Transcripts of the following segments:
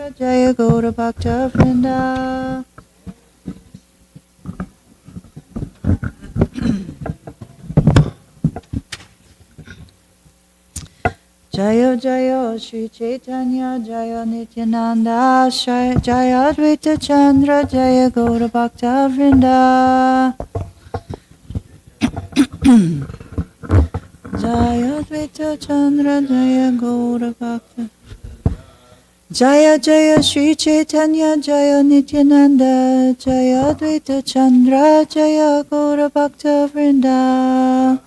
Chandra Jaya Gaura Bhakta Vrinda. Jaya Jaya Shri Chaitanya Jaya Nityananda Jaya Advaita Chandra Jaya Gaura Bhakta Vrinda. Jaya Advaita Chandra Jaya Gaura Bhakta. Jaya Jaya Shri Chaitanya Jaya Nityananda Jaya Advaita Chandra Jaya Gaura Bhakta Vrinda.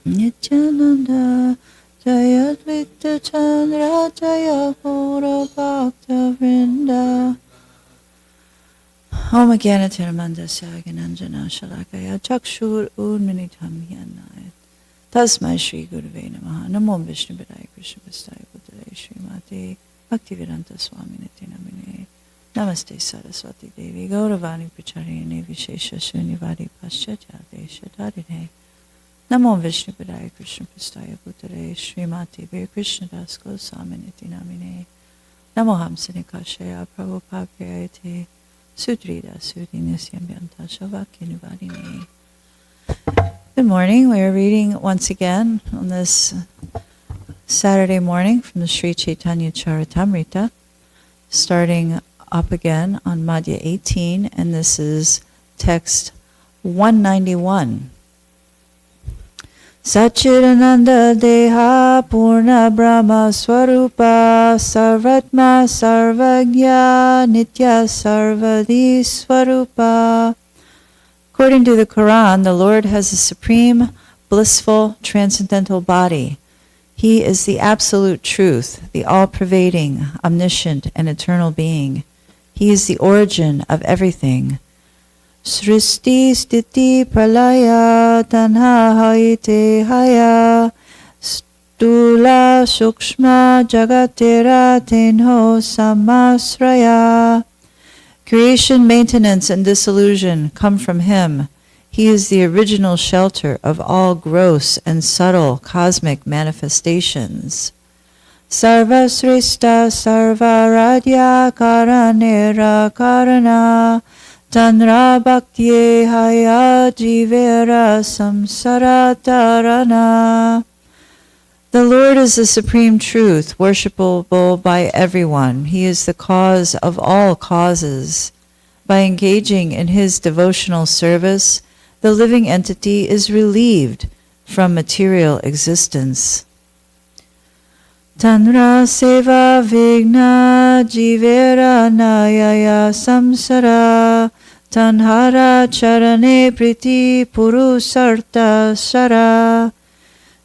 Nityananda Jaya Advaita Chandra Jaya Gaura Bhakta Vrinda. Om Gyana Tiramandasya Gyananjana Shalakaya Chakshur Urminitam Yanayat Tasmai Shri Gurave Namaha Namo Vishnu Padaya Krishna Vastaya Bhutale Srimati Bhaktivedanta Swami Nitinamine Namaste Saraswati Devi Gauravani Pracharini Vishesha Shunyavadi Paschatya Desha Dadine Namo Vishnu Padaya Krishna Vastaya Bhutale Srimati Vir Krishna Das Goswami Nitinamine Namo Hamsani Kashaya Prabhupada Prayate Sudrida Sudinisyambyanta Shavakyanuvadini. Good morning. We are reading once again on this Saturday morning from the Sri Chaitanya Charitamrita, starting up again on Madhya 18, and this is text 191. Sachidananda Deha Purna Brahma Swarupa Sarvatma Sarvagya Nitya Sarvadi Swarupa. According to the Quran, the Lord has a supreme, blissful, transcendental body. He is the absolute truth, the all-pervading, omniscient, and eternal being. He is the origin of everything. Srishti Stiti Pralaya Tanha Hayite Haya Stula Sukshma Jagatera Tenho Samasraya. Creation, maintenance, and dissolution come from Him. He is the original shelter of all gross and subtle cosmic manifestations. Sarva Srishta Sarva Radya Karanera Karana Tanra Bhakti Haya Jivera Samsaratarana. The Lord is the supreme truth, worshipable by everyone. He is the cause of all causes. By engaging in His devotional service, the living entity is relieved from material existence. Tanra Seva Vigna Jivera Nayaya Samsara Tanhara Charane Priti Purusarta Sara.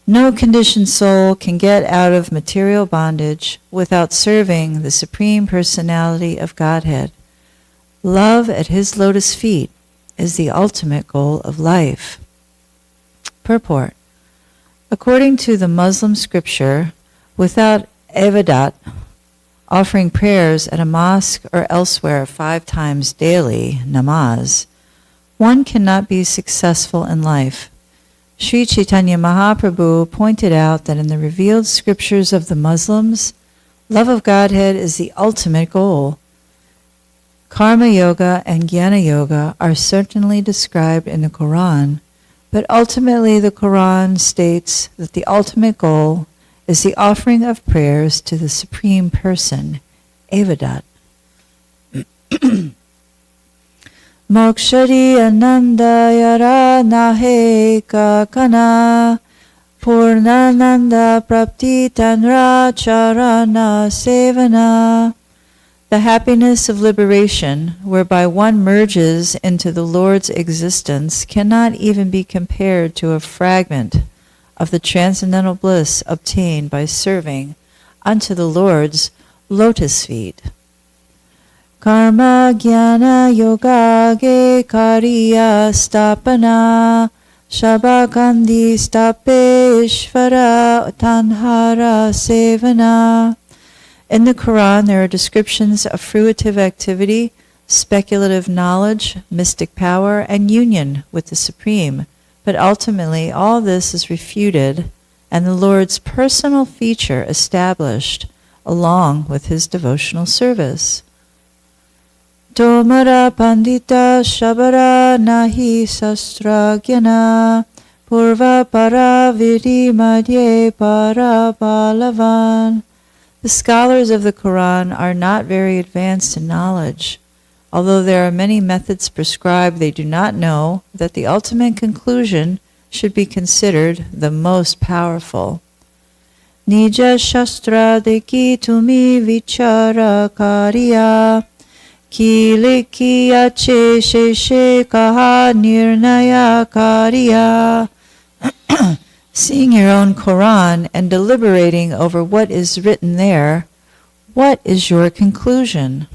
No conditioned soul can get out of material bondage without serving the Supreme Personality of Godhead. Love at His lotus feet is the ultimate goal of life. Purport. According to the Muslim scripture, without ibadat, offering prayers at a mosque or elsewhere 5 times daily, namaz, one cannot be successful in life. Sri Chaitanya Mahaprabhu pointed out that in the revealed scriptures of the Muslims, love of Godhead is the ultimate goal. Karma Yoga and Jnana Yoga are certainly described in the Quran, but ultimately the Quran states that the ultimate goal is the offering of prayers to the Supreme Person, Evadat. Mokshari Ananda Yara Naheka Kana Purnananda Prapti Tanra Charana Sevana. The happiness of liberation, whereby one merges into the Lord's existence, cannot even be compared to a fragment of the transcendental bliss obtained by serving unto the Lord's lotus feet. Karma Jnana Yoga Ge Kariya Stapana Shabakandi Stape Ishvara Tanhara Sevana. In the Quran, there are descriptions of fruitive activity, speculative knowledge, mystic power, and union with the Supreme. But ultimately, all this is refuted, and the Lord's personal feature established along with his devotional service. Tomara pandita shabara nahi sastragyana purva para vidi madhye para balavan. The scholars of the Quran are not very advanced in knowledge. Although there are many methods prescribed, they do not know that the ultimate conclusion should be considered the most powerful. Nija shastra deki tumi vichara kariya Ki ache sheshe kaha nirnaya kariya. Seeing your own Quran and deliberating over what is written there, what is your conclusion?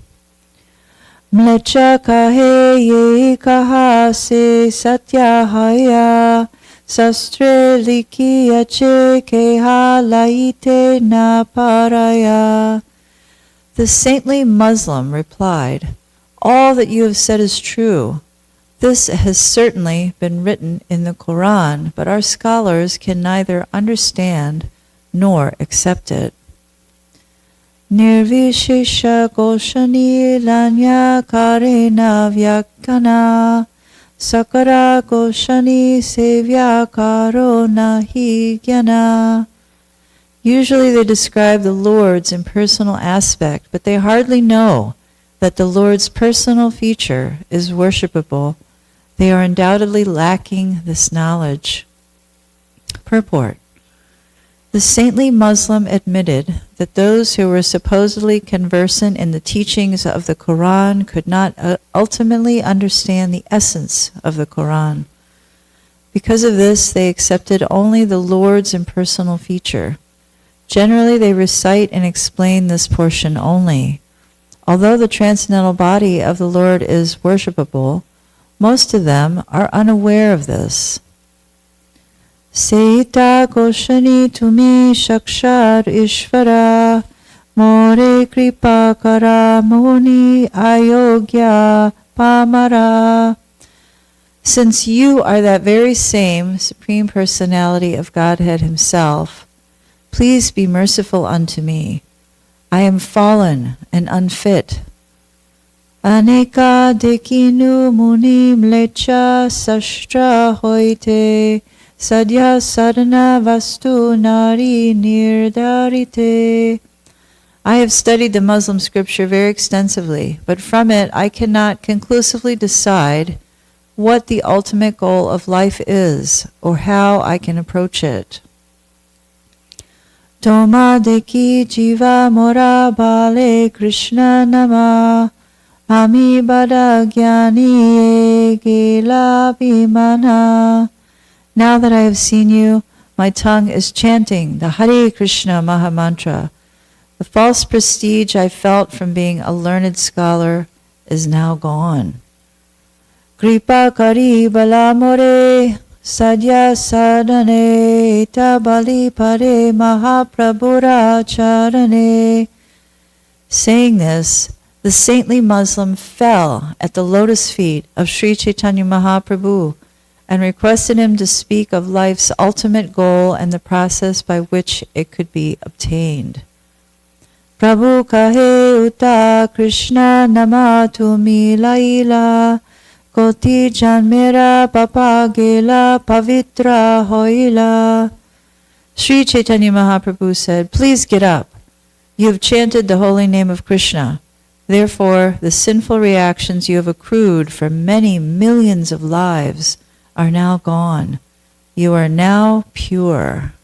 Mlecha kahe ye kaha se satyahaya sastre liki ache keha laite na paraya. The saintly Muslim replied, "All that you have said is true. This has certainly been written in the Quran, but our scholars can neither understand nor accept it." Nirvishesha goshani lanya karena vyakana sakara goshani sevya karo nahi gyana. Usually they describe the Lord's impersonal aspect, but they hardly know that the Lord's personal feature is worshipable. They are undoubtedly lacking this knowledge. Purport. The saintly Muslim admitted that those who were supposedly conversant in the teachings of the Quran could not ultimately understand the essence of the Quran. Because of this, they accepted only the Lord's impersonal feature. Generally, they recite and explain this portion only. Although the transcendental body of the Lord is worshipable, most of them are unaware of this. Seita goshani tumi shakshar ishvara more kripa kara moni ayogya pamara. Since you are that very same Supreme Personality of Godhead Himself, please be merciful unto me. I am fallen and unfit. Aneka dekinu muni mlecha sastra hoite sadhya sadhana vastu nari nirdarite. I have studied the Muslim scripture very extensively, but from it I cannot conclusively decide what the ultimate goal of life is or how I can approach it. Toma deki jiva mora bale Krishna nama ami bada gyani gila bimana. Now that I have seen you, my tongue is chanting the Hare Krishna Mahamantra. The false prestige I felt from being a learned scholar is now gone. Kripa kari balamore sadhya sadhane tabali pare mahaprabhura charane. Saying this, the saintly Muslim fell at the lotus feet of Sri Chaitanya Mahaprabhu and requested him to speak of life's ultimate goal and the process by which it could be obtained. Prabhu kahe uta Krishna nama tumi laila Koti janmera papa gela pavitra hoila. Sri Chaitanya Mahaprabhu said, "Please get up. You have chanted the holy name of Krishna. Therefore, the sinful reactions you have accrued for many millions of lives are now gone. You are now pure."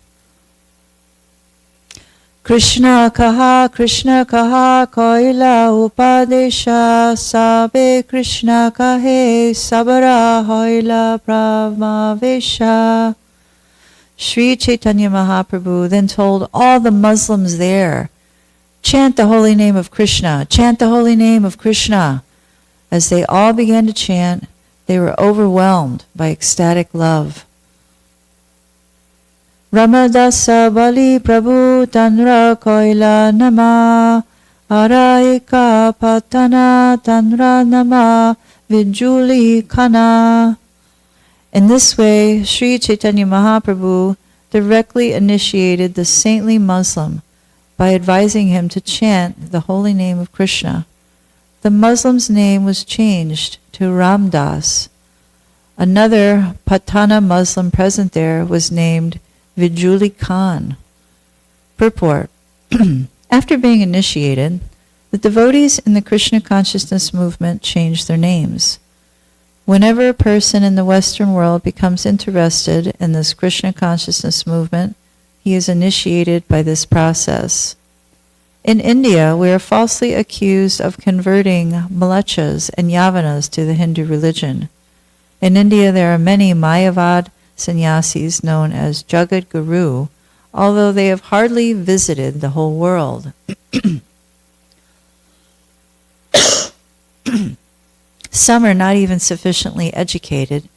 Krishna kaha koila upadesha sabe Krishna kahe sabara hoila brahmavesha. Sri Chaitanya Mahaprabhu then told all the Muslims there, "Chant the holy name of Krishna, chant the holy name of Krishna." As they all began to chant, they were overwhelmed by ecstatic love. Ramadasa Bali Prabhu Tanra Koila Nama Araika Patana Tanra Nama Vijuli Kana. In this way, Sri Chaitanya Mahaprabhu directly initiated the saintly Muslim by advising him to chant the holy name of Krishna. The Muslim's name was changed to Ramdas. Another Patana Muslim present there was named Vijuli Khan. Purport. After being initiated, the devotees in the Krishna consciousness movement changed their names. Whenever a person in the Western world becomes interested in this Krishna consciousness movement, he is initiated by this process. In India, we are falsely accused of converting Mlechas and Yavanas to the Hindu religion. In India, there are many Mayavad sannyasis known as Jagat Guru, although they have hardly visited the whole world. Some are not even sufficiently educated,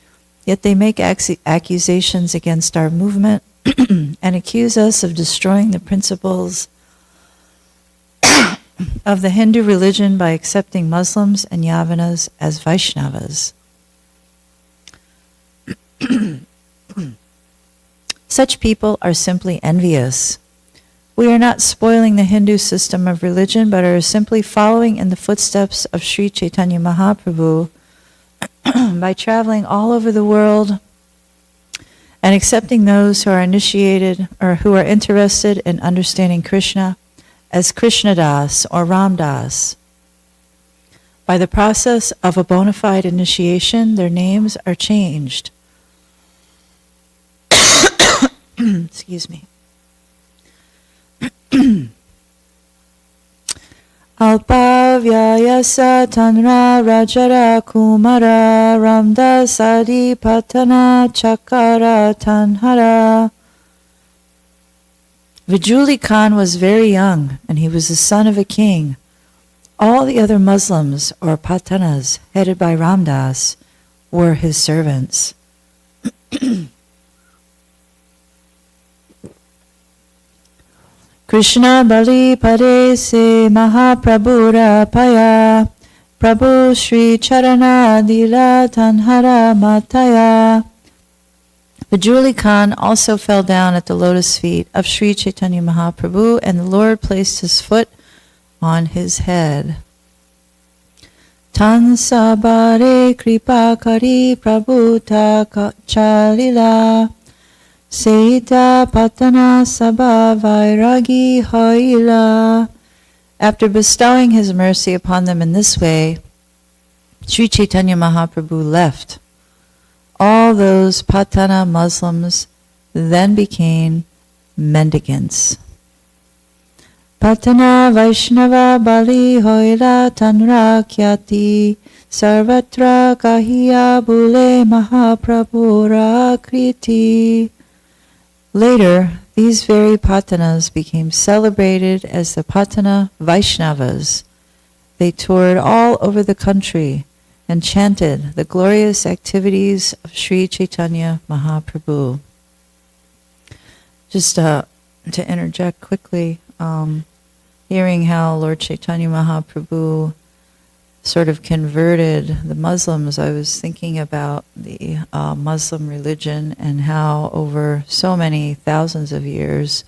yet they make accusations against our movement and accuse us of destroying the principles of the Hindu religion by accepting Muslims and Yavanas as Vaishnavas. Such people are simply envious. We are not spoiling the Hindu system of religion, but are simply following in the footsteps of Sri Chaitanya Mahaprabhu by traveling all over the world and accepting those who are initiated or who are interested in understanding Krishna as Krishnadas or Ramdas. By the process of a bona fide initiation, their names are changed. Excuse me. Alpavyayasa tanra rajara kumara ramdasadi patana chakara tanhara. Vijuli Khan was very young, and he was the son of a king. All the other Muslims, or Patanas, headed by Ramdas, were his servants. Krishna Bali Pade Se Mahaprabhura Paya Prabhu Sri Charana Dila Tanhara Mataya. Vijuli Khan also fell down at the lotus feet of Sri Chaitanya Mahaprabhu, and the Lord placed his foot on his head. Tan Sabare Kripa Kari Prabhuta Chalila Seita Patana Sabha Vairagi Hoila. After bestowing his mercy upon them in this way, Sri Chaitanya Mahaprabhu left. All those Patana Muslims then became mendicants. Patana Vaishnava Bali Hoila Tanra Kyati Sarvatra Kahiya Bule Mahaprabhu Kriti. Later, these very Patanas became celebrated as the Patana Vaishnavas. They toured all over the country and chanted the glorious activities of Sri Chaitanya Mahaprabhu. Just to interject quickly, hearing how Lord Chaitanya Mahaprabhu sort of converted the Muslims, I was thinking about the Muslim religion and how over so many thousands of years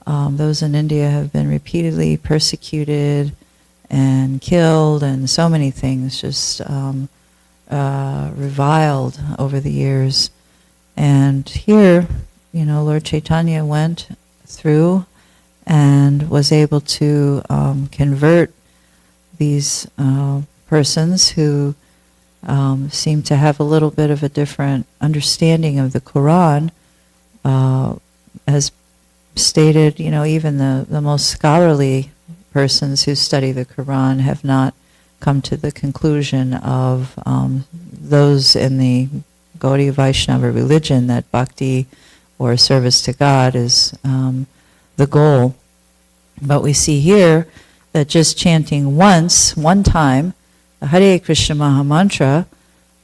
those in India have been repeatedly persecuted and killed, and so many things just reviled over the years. And here, Lord Chaitanya went through and was able to convert these persons who seem to have a little bit of a different understanding of the Quran. As stated, even the most scholarly persons who study the Quran have not come to the conclusion of those in the Gaudiya Vaishnava religion that bhakti or service to God is the goal. But we see here that just chanting one time, the Hare Krishna Mahamantra,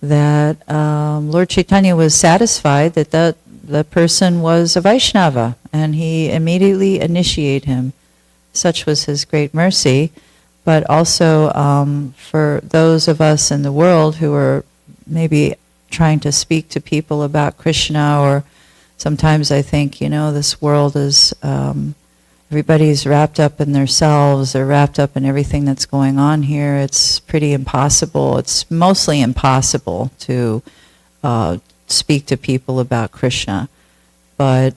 that Lord Chaitanya was satisfied that the person was a Vaishnava, and he immediately initiated him. Such was his great mercy. But also for those of us in the world who are maybe trying to speak to people about Krishna, or sometimes I think, this world is everybody's wrapped up in themselves, they're wrapped up in everything that's going on here. It's pretty impossible. It's mostly impossible to speak to people about Krishna. But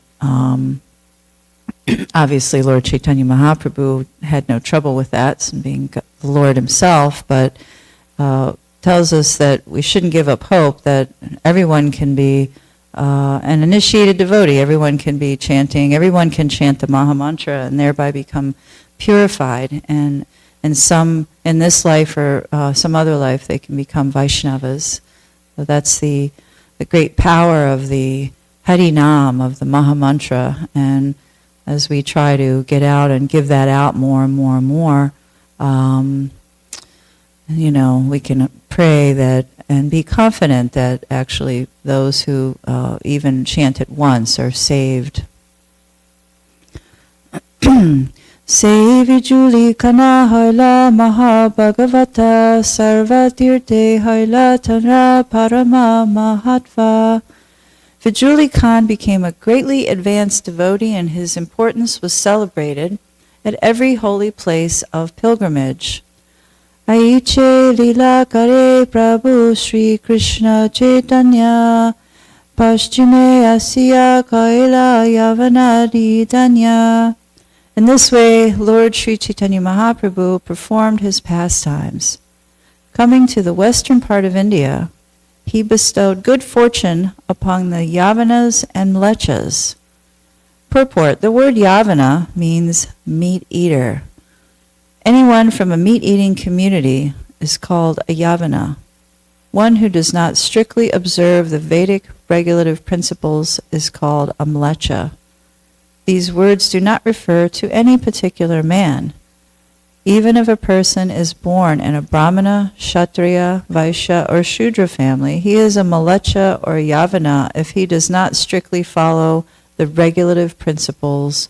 obviously Lord Chaitanya Mahaprabhu had no trouble with that, being the Lord himself, but tells us that we shouldn't give up hope, that everyone can be an initiated devotee, everyone can be chanting, everyone can chant the Maha Mantra and thereby become purified, and some in this life or some other life they can become Vaishnavas. So that's the great power of the Hari Nam, of the Maha Mantra, and as we try to get out and give that out more and more and more, we can pray that and be confident that actually those who even chant it once are saved. Sevijuli kana haila maha bhagavata sarvatirte haila tanra parama mahatva. Vijuli Khan became a greatly advanced devotee, and his importance was celebrated at every holy place of pilgrimage. Aiche lila kare Prabhu Sri Krishna Chaitanya Paschime Asya Kaila Yavanadi Danya. In this way, Lord Sri Chaitanya Mahaprabhu performed his pastimes. Coming to the western part of India, he bestowed good fortune upon the Yavanas and Mlechas. Purport: the word Yavana means meat eater. Anyone from a meat-eating community is called a Yavana. One who does not strictly observe the Vedic regulative principles is called a Mlecha. These words do not refer to any particular man. Even if a person is born in a Brahmana, Kshatriya, Vaishya, or Shudra family, he is a Mlecha or Yavana if he does not strictly follow the regulative principles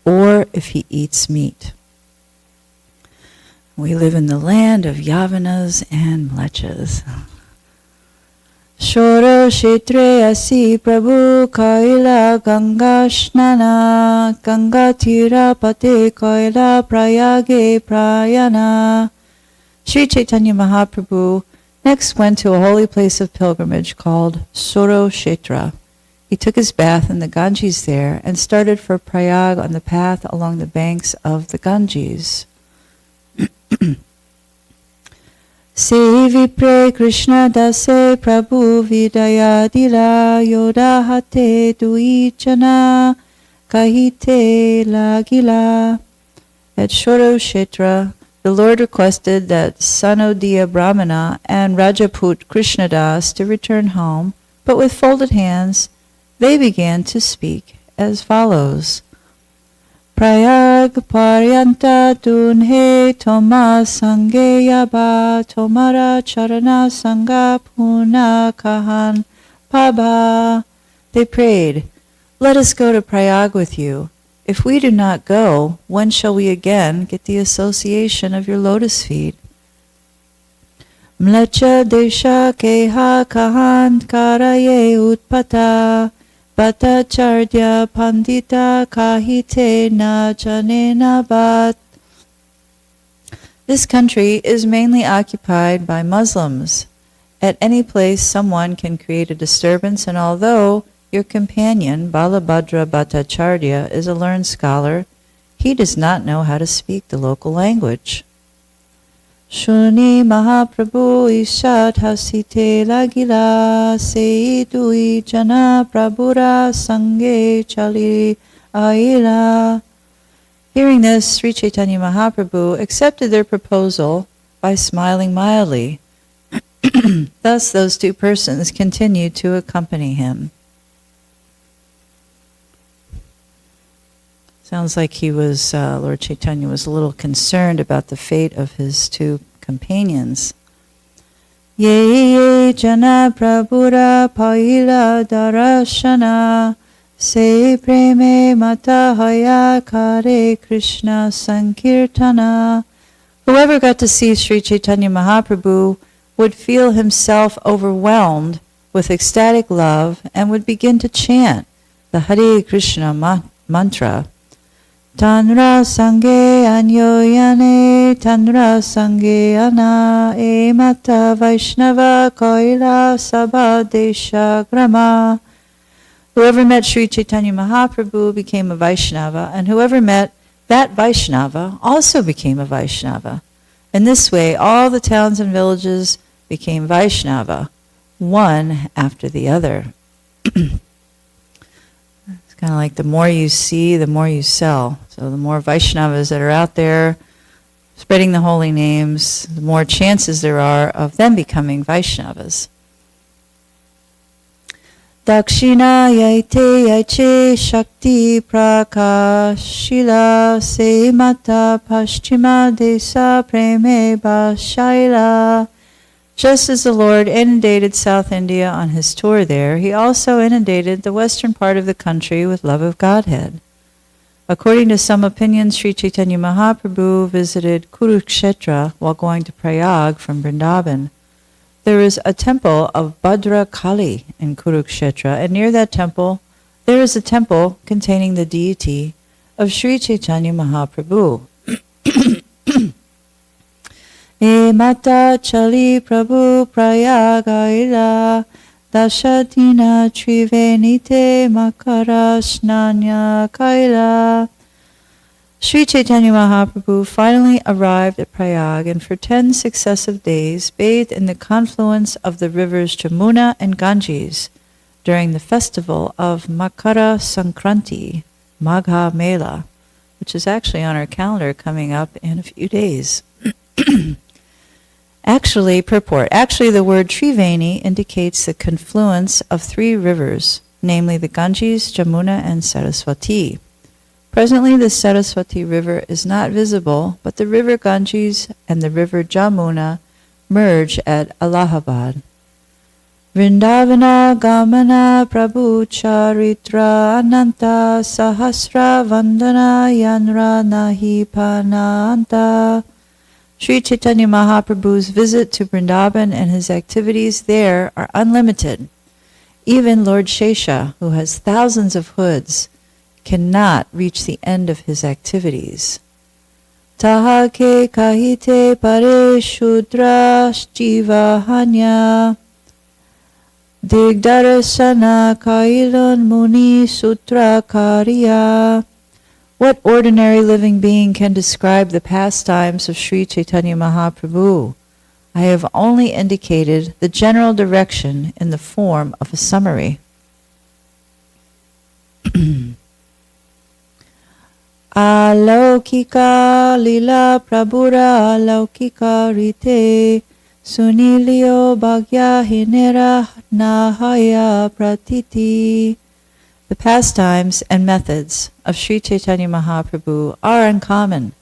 or if he eats meat. We live in the land of Yavanas and Mlechas. Shoro Kshetre Asi Prabhu Kaila Ganga Shnana Ganga Tira Pate Kaila Prayage Prayana. Sri Chaitanya Mahaprabhu next went to a holy place of pilgrimage called Soro Kshetra. He took his bath in the Ganges there and started for Prayag on the path along the banks of the Ganges. Sevipre Krishna Dase Prabhu Vidaya Dila Yodahate Duichana Kahite Lagila. At Shoro Kshetra, the Lord requested that Sanodiya Brahmana and Rajaput Krishnadas to return home, but with folded hands, they began to speak as follows. Prayag Paryanta Dunhe Toma Sange Yaba Tomara Charana Sangha Puna Kahan Paba. They prayed, "Let us go to Prayag with you. If we do not go, when shall we again get the association of your lotus feet?" Mlecha Desha Keha Kahan Karaye Utpata Bhattacharya Pandita Kahite na Janena Bhat. This country is mainly occupied by Muslims. At any place someone can create a disturbance, and although your companion Balabhadra Bhattacharya is a learned scholar, he does not know how to speak the local language. Shuni Mahaprabhu Ishat Hasite Lagila Seidui Jana Prabhura Sange Chali Aila. Hearing this, Sri Chaitanya Mahaprabhu accepted their proposal by smiling mildly. Thus those two persons continued to accompany him. Sounds like he was, Lord Chaitanya was a little concerned about the fate of his two companions. Ye jana prabhura paila darashana se preme matahaya kare Krishna sankirtana. Whoever got to see Sri Chaitanya Mahaprabhu would feel himself overwhelmed with ecstatic love and would begin to chant the Hare Krishna mantra. Tanra Sange Anyoyane Tanra Sange Ana Emata Vaishnava Koila Sabadesha Grama. Whoever met Sri Chaitanya Mahaprabhu became a Vaishnava, and whoever met that Vaishnava also became a Vaishnava. In this way, all the towns and villages became Vaishnava, one after the other. It's kind of like the more you see, the more you sell. So the more Vaishnavas that are out there spreading the holy names, the more chances there are of them becoming Vaishnavas. Dakshina yaite yaiche shakti prakashila se mata paschima desa preme bashaila. Just as the Lord inundated South India on his tour there, he also inundated the western part of the country with love of Godhead. According to some opinions, Sri Chaitanya Mahaprabhu visited Kurukshetra while going to Prayag from Vrindavan. There is a temple of Bhadra Kali in Kurukshetra, and near that temple, there is a temple containing the deity of Sri Chaitanya Mahaprabhu. E mata chali prabhu prayagaila dashatina trivenite makara snanya kaila. Sri Chaitanya Mahaprabhu finally arrived at Prayag and for 10 successive days bathed in the confluence of the rivers Jamuna and Ganges during the festival of Makara Sankranti, Magha Mela, which is actually on our calendar coming up in a few days. Purport. Actually, the word Triveni indicates the confluence of 3 rivers, namely the Ganges, Jamuna, and Saraswati. Presently, the Saraswati River is not visible, but the river Ganges and the river Jamuna merge at Allahabad. Vrindavana Gamana Prabhu Charitra Ananta Sahasra Vandana Yanra Nahi Pananta. Sri Chaitanya Mahaprabhu's visit to Vrindavan and his activities there are unlimited. Even Lord Shesha, who has thousands of hoods, cannot reach the end of his activities. Taha ke kahite pare shudra jiva hanya digdarasana kailon muni sutra karya. What ordinary living being can describe the pastimes of Sri Chaitanya Mahaprabhu? I have only indicated the general direction in the form of a summary. Alaukika lila prabhura alaukika rite sunilio bhagya hinera nahaya pratiti. The pastimes and methods of Sri Chaitanya Mahaprabhu are uncommon.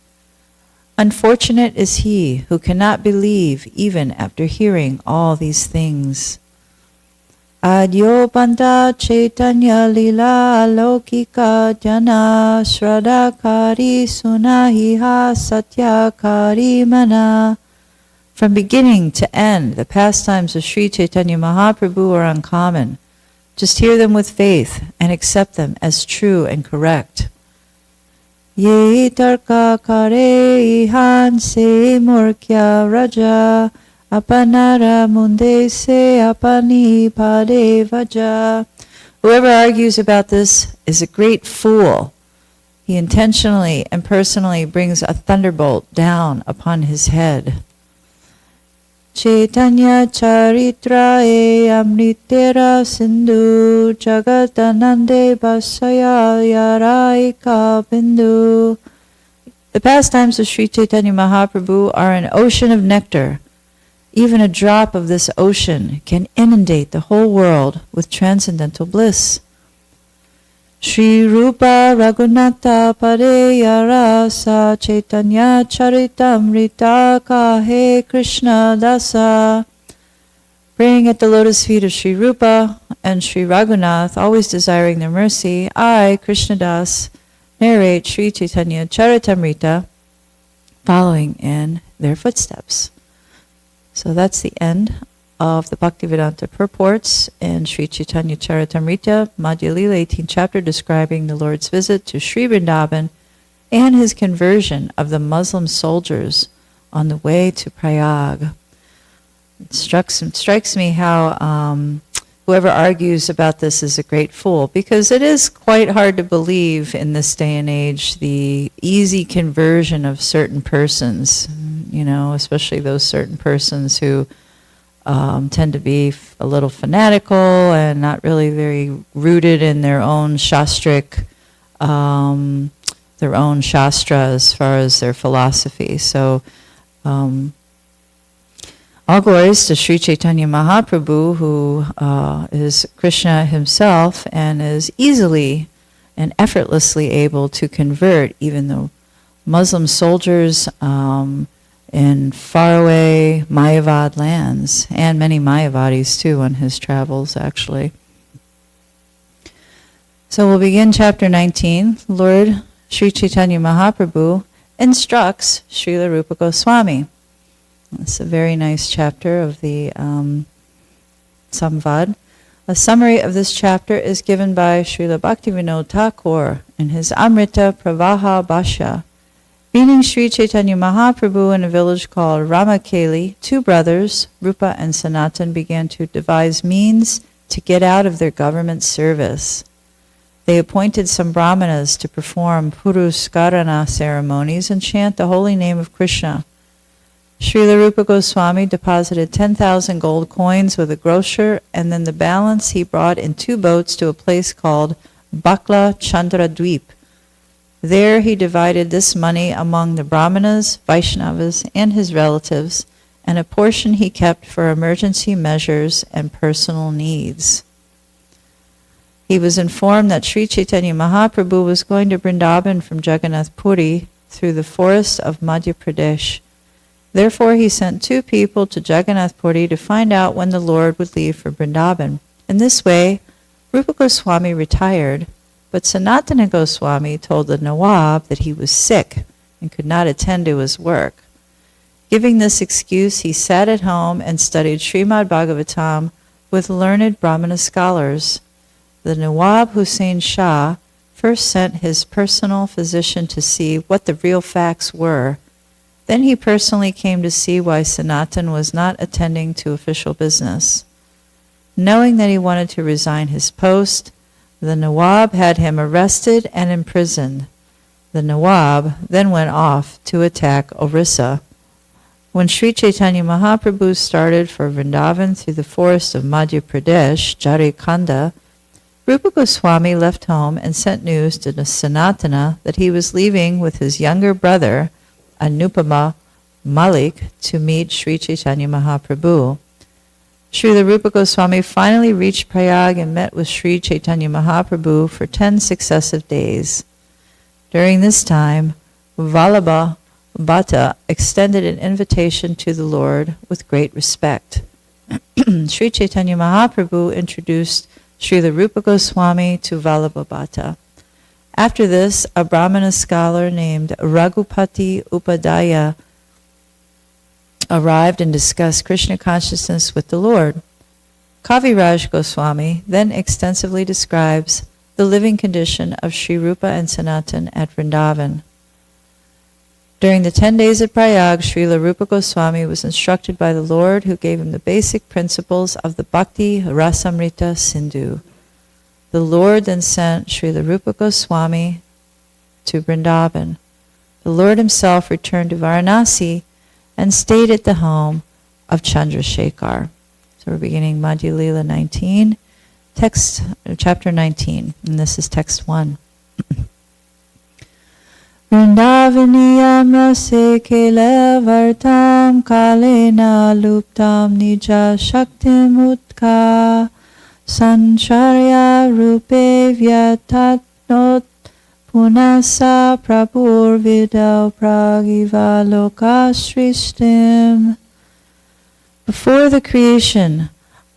Unfortunate is he who cannot believe even after hearing all these things. Adyopanta Chaitanya Lila Alokika Jana Shradakari Sunahiha Satyakari Mana. From beginning to end, the pastimes of Sri Chaitanya Mahaprabhu are uncommon. Just hear them with faith and accept them as true and correct. Ye tarka kare ihan se murkya raja apanara munde se apani pade vaja. Whoever argues about this is a great fool. He intentionally and personally brings a thunderbolt down upon his head. Chaitanya Charitra e Amritera Sindhu Jagadanande Basaya Yaraika Bindu. The pastimes of Sri Chaitanya Mahaprabhu are an ocean of nectar. Even a drop of this ocean can inundate the whole world with transcendental bliss. Shri Rupa Raghunatha Pareya Rasa Chaitanya Charitamrita Kahe Krishna Dasa. Praying at the lotus feet of Shri Rupa and Shri Raghunath, always desiring their mercy, I, Krishna Das, narrate Shri Chaitanya Charitamrita, following in their footsteps. So that's the end of the Bhaktivedanta purports in Sri Chaitanya Charitamrita, Madhya Lila 18th chapter, describing the Lord's visit to Sri Vrindavan and his conversion of the Muslim soldiers on the way to Prayag. It strikes me how whoever argues about this is a great fool, because it is quite hard to believe in this day and age the easy conversion of certain persons, especially those certain persons who tend to be a little fanatical and not really very rooted in their own shastric, their own shastra as far as their philosophy. So, all glories to Sri Chaitanya Mahaprabhu, who is Krishna himself and is easily and effortlessly able to convert even the Muslim soldiers in faraway Mayavad lands, and many Mayavadis too on his travels, actually. So we'll begin chapter 19. Lord Sri Chaitanya Mahaprabhu instructs Srila Rupa Goswami. It's a very nice chapter of the Samvad. A summary of this chapter is given by Srila Bhaktivinoda Thakur in his Amrita Pravaha Bhashya. Meeting Sri Chaitanya Mahaprabhu in a village called Ramakeli, two brothers, Rupa and Sanatan, began to devise means to get out of their government service. They appointed some brahmanas to perform Puruskarana ceremonies and chant the holy name of Krishna. Srila Rupa Goswami deposited 10,000 gold coins with a grocer, and then the balance he brought in 2 boats to a place called Bakla Chandra Dweep. There he divided this money among the Brahmanas, Vaishnavas, and his relatives, and a portion he kept for emergency measures and personal needs. He was informed that Sri Chaitanya Mahaprabhu was going to Vrindavan from Jagannath Puri through the forest of Madhya Pradesh. Therefore he sent 2 people to Jagannath Puri to find out when the Lord would leave for Vrindavan. In this way, Rupa Goswami retired, but Sanatana Goswami told the Nawab that he was sick and could not attend to his work. Giving this excuse, he sat at home and studied Srimad Bhagavatam with learned Brahmana scholars. The Nawab Hussain Shah first sent his personal physician to see what the real facts were. Then he personally came to see why Sanatan was not attending to official business. Knowing that he wanted to resign his post, the Nawab had him arrested and imprisoned. The Nawab then went off to attack Orissa. When Sri Chaitanya Mahaprabhu started for Vrindavan through the forest of Madhya Pradesh, Jharikanda, Rupa Goswami left home and sent news to Sanatana that he was leaving with his younger brother, Anupama Malik, to meet Sri Chaitanya Mahaprabhu. Srila Rupa Goswami finally reached Prayag and met with Sri Chaitanya Mahaprabhu for 10 successive days. During this time, Vallabha Bhatta extended an invitation to the Lord with great respect. Sri Chaitanya Mahaprabhu introduced Srila Rupa Goswami to Vallabha Bhatta. After this, a Brahmana scholar named Raghupati Upadhyaya arrived and discussed Krishna consciousness with the Lord. Kaviraj Goswami then extensively describes the living condition of Sri Rupa and Sanatan at Vrindavan. During the 10 days at Prayag, Srila Rupa Goswami was instructed by the Lord, who gave him the basic principles of the Bhakti Rasamrita Sindhu. The Lord then sent Srila Rupa Goswami to Vrindavan. The Lord himself returned to Varanasi and stayed at the home of Chandrasekhar. So we're beginning Madhya Lila 19, chapter 19, and this is text 1. Vrindavaniyam rase kela vartam kalena luptam nija shaktim utka sancharya rupe vyatatnot punasa prabhur vidau pragiva lokasrishtim. Before the creation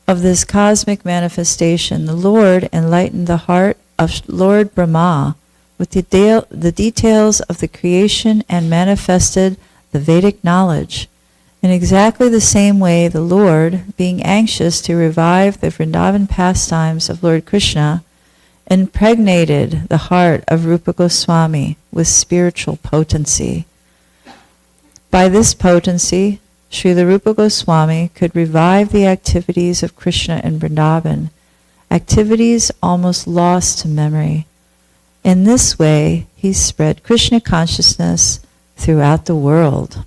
of this cosmic manifestation, the Lord enlightened the heart of Lord Brahma with the details of the creation and manifested the Vedic knowledge. In exactly the same way, the Lord, being anxious to revive the Vrindavan pastimes of Lord Krishna, impregnated the heart of Rupa Goswami with spiritual potency. By this potency, Srila Rupa Goswami could revive the activities of Krishna in Vrindavan, activities almost lost to memory. In this way, he spread Krishna consciousness throughout the world.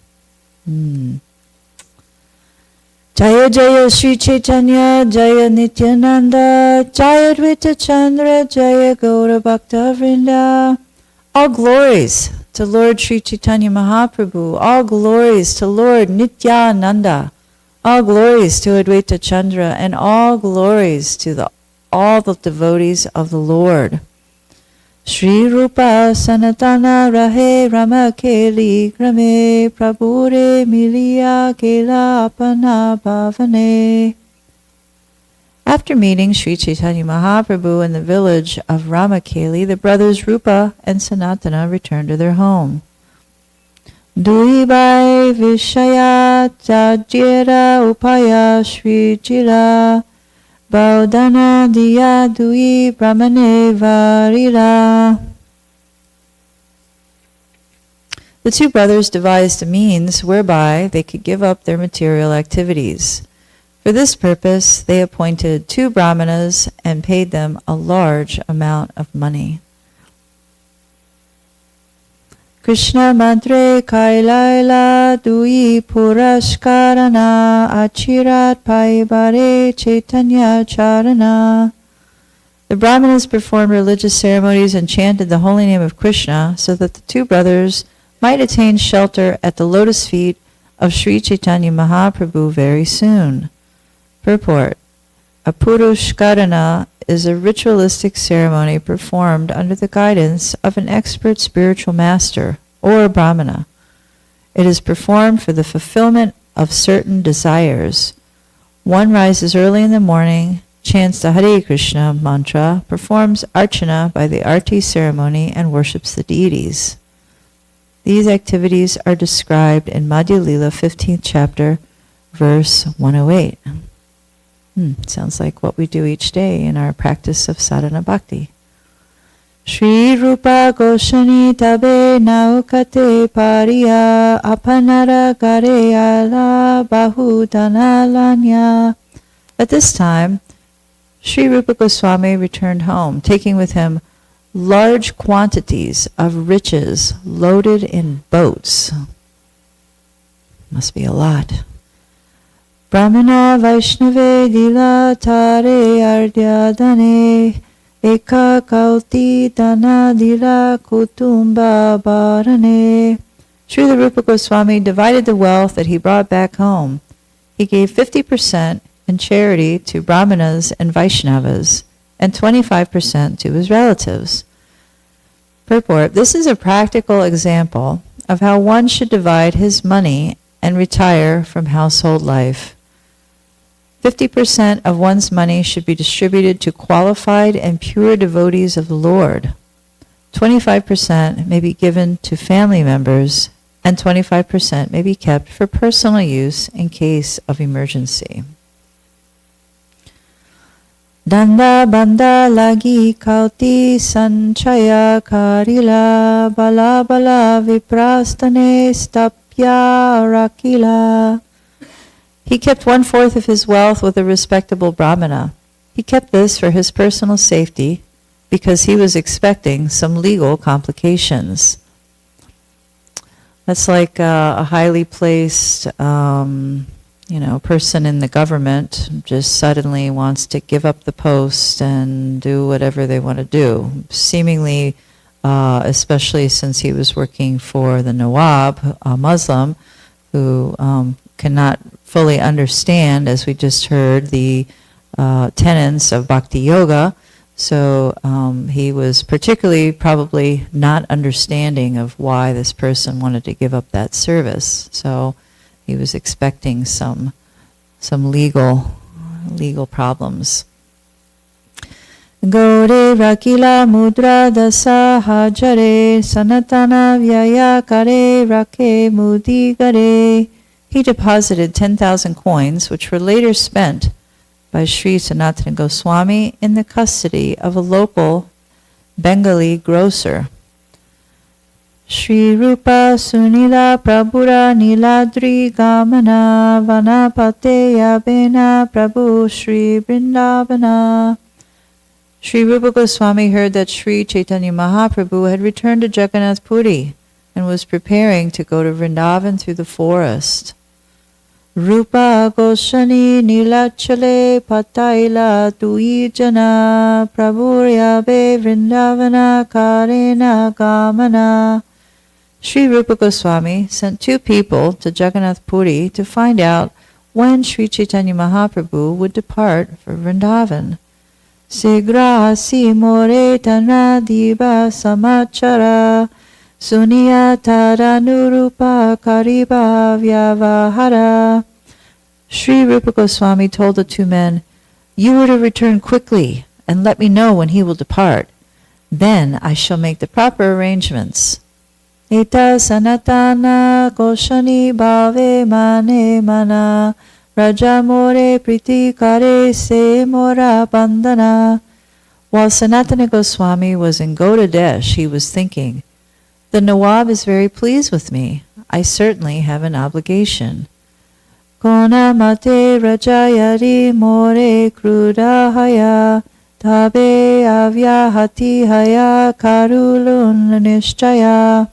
Jaya Jaya Sri Chaitanya, Jaya Nityananda, Jaya Advaita Chandra, Jaya Gaura Bhakta Vrinda. All glories to Lord Sri Chaitanya Mahaprabhu, all glories to Lord Nityananda, all glories to Advaita Chandra, and all glories to all the devotees of the Lord. Shri Rupa Sanatana Rahe Rama Keli Grame Prabhure Miliya Kela Apana Bhavane. After meeting Sri Chaitanya Mahaprabhu in the village of Ramakeli, the brothers Rupa and Sanatana returned to their home. Duibai Vishaya Jajira Upaya Sri Jira Baudana Diya Dui Brahmane Varira. The two brothers devised a means whereby they could give up their material activities. For this purpose, they appointed 2 brahmanas and paid them a large amount of money. Krishna Mantre Kailaila Dui Purashkarana Achirat Paibare Chaitanya Charana. The brahmanas performed religious ceremonies and chanted the holy name of Krishna so that the 2 brothers might attain shelter at the lotus feet of Sri Chaitanya Mahaprabhu very soon. Purport. A Purushkarana is a ritualistic ceremony performed under the guidance of an expert spiritual master or a brahmana. It is performed for the fulfillment of certain desires. One rises early in the morning, chants the Hare Krishna mantra, performs archana by the arti ceremony, and worships the deities. These activities are described in Madhya Lila 15th chapter, verse 108. Sounds like what we do each day in our practice of sadhana bhakti. Shri Rupa Goshani Tabe Naukate Pariya Apanara Gareyala Bahudanalanya. At this time, Sri Rupa Goswami returned home, taking with him large quantities of riches loaded in boats. Must be a lot. Brahmana Vaishnave Dila Tare Ardyadane Eka Kauti Dana Dila Kutumba Bharane. Srila Rupa Goswami divided the wealth that he brought back home. He gave 50% in charity to Brahmanas and Vaishnavas and 25% to his relatives. Purport. This is a practical example of how one should divide his money and retire from household life. 50% of one's money should be distributed to qualified and pure devotees of the Lord. 25% may be given to family members, and 25% may be kept for personal use in case of emergency. Danda banda lagi kauti sanchaya karila bala bala viprastane stapya rakila. He kept 1/4 of his wealth with a respectable brahmana. He kept this for his personal safety because he was expecting some legal complications. That's like a highly placed, person in the government just suddenly wants to give up the post and do whatever they want to do. Seemingly, especially since he was working for the Nawab, a Muslim, who cannot fully understand, as we just heard, the tenets of Bhakti Yoga. So he was particularly probably not understanding of why this person wanted to give up that service. So he was expecting some legal problems. Gaure rakila mudra dasa hajare sanatana vyaya kare rake mudi gare. He deposited 10,000 coins, which were later spent by Sri Sanatana Goswami in the custody of a local Bengali grocer. Shri Rupa Sunila Prabhura Niladri Gamana Vanapate Yabena Prabhu Shri Vrindavana. Shri Rupa Goswami heard that Shri Chaitanya Mahaprabhu had returned to Jagannath Puri and was preparing to go to Vrindavan through the forest. Rupa Goshani Nilachale Pataila Tuijana Prabhuryabe Vrindavana Karena Gamana. Sri Rupa Goswami sent 2 people to Jagannath Puri to find out when Sri Chaitanya Mahaprabhu would depart for Vrindavan. Sigrasi more tanadiva samachara Sunya Taranurupa Kariba Vyavahara. Sri Rupa Goswami told the 2 men, "You are to return quickly and let me know when he will depart. Then I shall make the proper arrangements." Eta sanatana goshani bhave mane mana raja more priti kare se mora bandana. While Sanatana Goswami was in Gaudadesh, he was thinking, "The Nawab is very pleased with me. I certainly have an obligation." Kona mate rajayari more krudahaya tabe avyahati haya karulun nishchaya.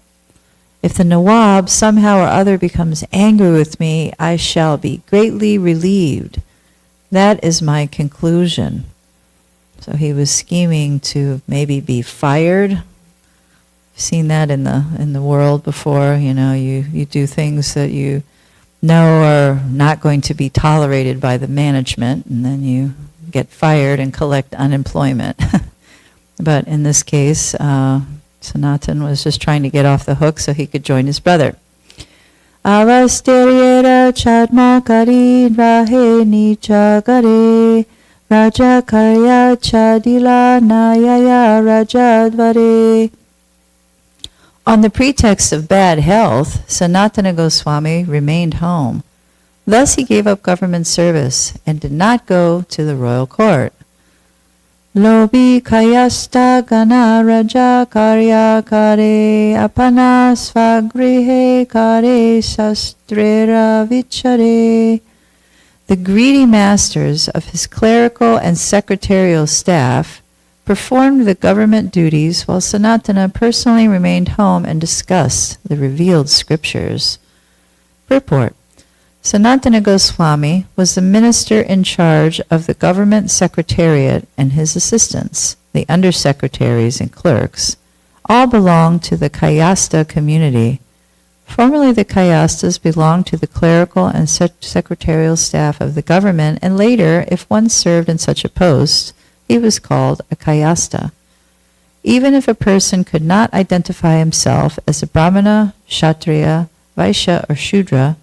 If the Nawab somehow or other becomes angry with me, I shall be greatly relieved. That is my conclusion. So he was scheming to maybe be fired. Seen that in the world before. You do things that you know are not going to be tolerated by the management, and then you get fired and collect unemployment. But in this case, Sanatan was just trying to get off the hook so he could join his brother. Avasteriera chadma kari rahe nicha gare raja karya chadila nayaya rajadvare. On the pretext of bad health, Sanatana Goswami remained home. Thus he gave up government service and did not go to the royal court. Lobi kayasta gana raja karya kare apana svagrihe kare sastrera vichare. The greedy masters of his clerical and secretarial staff performed the government duties while Sanatana personally remained home and discussed the revealed scriptures. Purport. Sanatana Goswami was the minister in charge of the government secretariat, and his assistants, the undersecretaries and clerks, all belonged to the Kayasta community. Formerly the Kayastas belonged to the clerical and secretarial staff of the government, and later, if one served in such a post, he was called a Kayasta. Even if a person could not identify himself as a Brahmana, Kshatriya, Vaishya, or Shudra,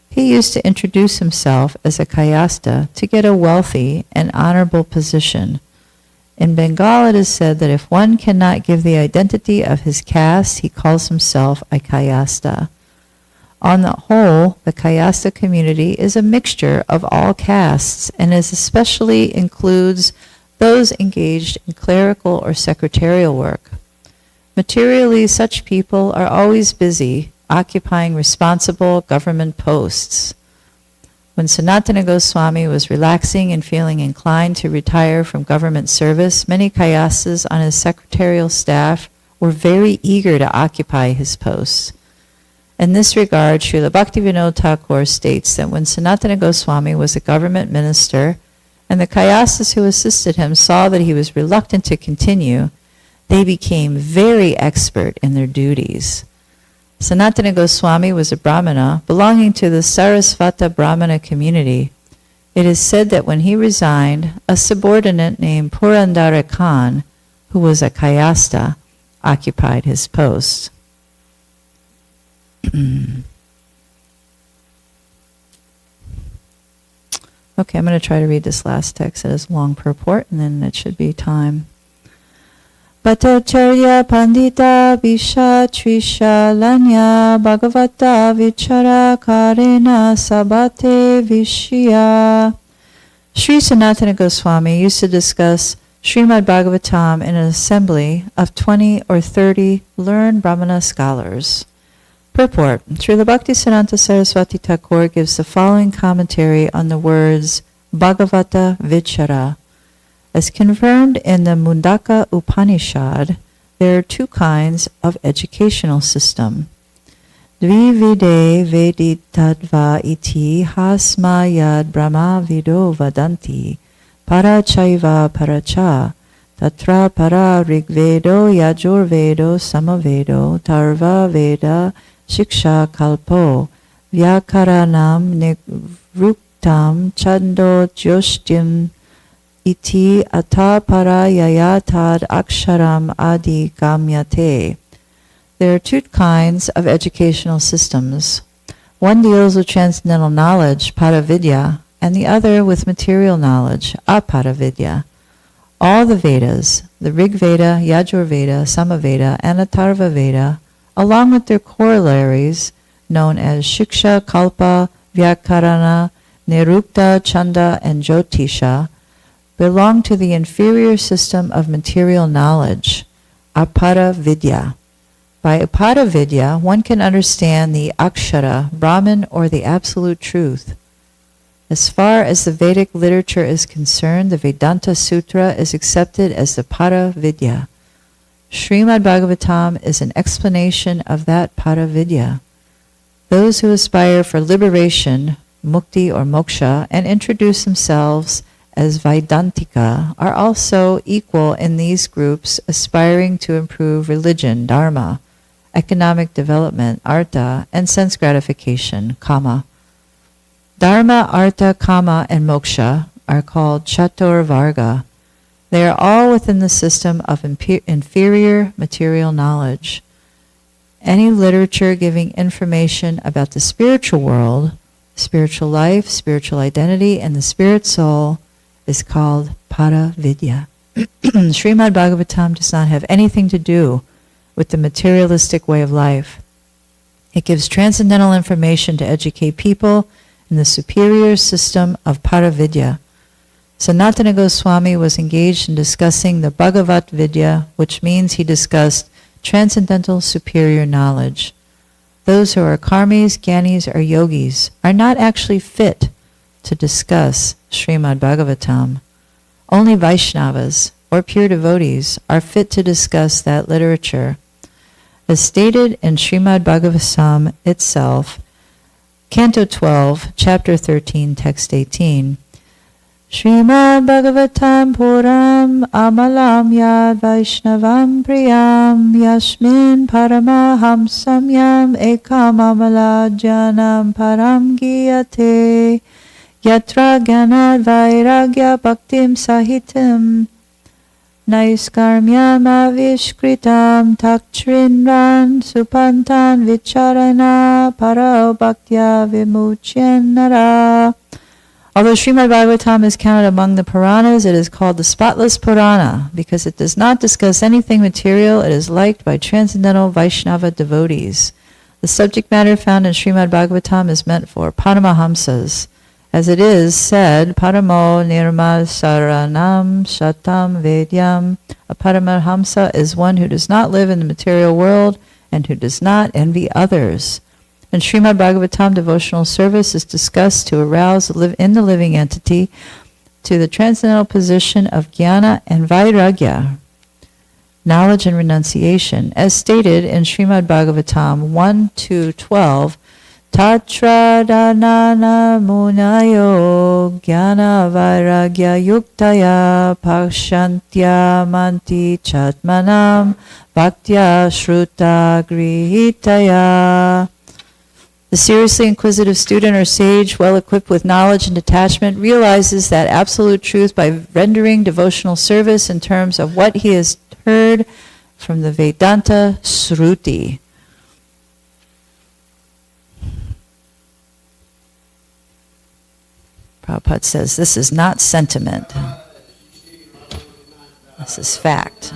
he used to introduce himself as a Kayasta to get a wealthy and honorable position. In Bengal it is said that if one cannot give the identity of his caste, he calls himself a Kayasta. On the whole, the Kayasta community is a mixture of all castes and especially includes those engaged in clerical or secretarial work. Materially, such people are always busy, occupying responsible government posts. When Sanatana Goswami was relaxing and feeling inclined to retire from government service, many Kayastas on his secretarial staff were very eager to occupy his posts. In this regard, Srila Bhaktivinoda Thakur states that when Sanatana Goswami was a government minister, and the Kayastas who assisted him saw that he was reluctant to continue, they became very expert in their duties. Sanatana Goswami was a Brahmana belonging to the Sarasvata Brahmana community. It is said that when he resigned, a subordinate named Purandara Khan, who was a Kayasta, occupied his post. Okay, I'm going to try to read this last text. It has long purport, and then it should be time. Bhattacharya Pandita Visha Trisha Lanya Bhagavata Vichara Karena Sabate Vishya Sri Sanatana Goswami used to discuss Srimad Bhagavatam in an assembly of 20 or 30 learned Brahmana scholars. Purport. Srila Bhaktisiddhanta Saraswati Thakur gives the following commentary on the words Bhagavata Vichara. As confirmed in the Mundaka Upanishad, there are two kinds of educational system. Dvivide veditadva iti hasmayad brahma vido vadanti parachaiva paracha tatra para rigvedo yajurvedo samavedo tarva veda shiksha kalpo vyakaranam nivruktam chando jyoshtim iti ata para yayatad aksharam adi gamyate. There are two kinds of educational systems. One deals with transcendental knowledge, Paravidya, and the other with material knowledge, Aparavidya. All the Vedas, the Rig Veda, Yajur Veda, Samaveda, and Atharva Veda, along with their corollaries, known as Shiksha, Kalpa, Vyakarana, Nirukta, Chanda, and Jyotisha, belong to the inferior system of material knowledge, Aparavidya. By Aparavidya, one can understand the Akshara, Brahman, or the Absolute Truth. As far as the Vedic literature is concerned, the Vedanta Sutra is accepted as the Paravidya. Srimad Bhagavatam is an explanation of that Paravidya. Those who aspire for liberation, mukti or moksha, and introduce themselves as Vedantika are also equal in these groups aspiring to improve religion, dharma, economic development, artha, and sense gratification, kama. Dharma, artha, kama, and moksha are called chatur varga. They are all within the system of inferior material knowledge. Any literature giving information about the spiritual world, spiritual life, spiritual identity, and the spirit soul is called Paravidya. Srimad Bhagavatam does not have anything to do with the materialistic way of life. It gives transcendental information to educate people in the superior system of Paravidya. Sanatana Goswami was engaged in discussing the Bhagavat Vidya, which means he discussed transcendental superior knowledge. Those who are karmis, gyanis, or yogis are not actually fit to discuss Srimad Bhagavatam. Only Vaishnavas, or pure devotees, are fit to discuss that literature. As stated in Srimad Bhagavatam itself, Canto 12, Chapter 13, Text 18, Srimad Bhagavatam Puram Amalam Yad Vaishnavam Priyam Yasmin Paramahamsam Yam Ekam Amala Janam Param Giyate Yatra Gyanad Vairagya Bhaktim Sahitam Naiskarmyam Avishkritam Takchrinran Supantan Vicharana Paro Bhaktya Vimuchyan Nara. Although Srimad Bhagavatam is counted among the Puranas, it is called the Spotless Purana because it does not discuss anything material. It is liked by transcendental Vaishnava devotees. The subject matter found in Srimad Bhagavatam is meant for Paramahamsas. As it is said, Paramo Nirmal Saranam Shatam Vedyam. A Paramahamsa is one who does not live in the material world and who does not envy others. In Srimad Bhagavatam, devotional service is discussed to arouse in the living entity to the transcendental position of jnana and vairagya, knowledge and renunciation, as stated in Srimad Bhagavatam 1-12, Tatra danana munayo jnana vairagya yuktaya pakshantya manti chatmanam bhaktya shruta grihitaya. The seriously inquisitive student or sage, well equipped with knowledge and detachment, realizes that absolute truth by rendering devotional service in terms of what he has heard from the Vedanta Sruti. Prabhupada says this is not sentiment. This is fact.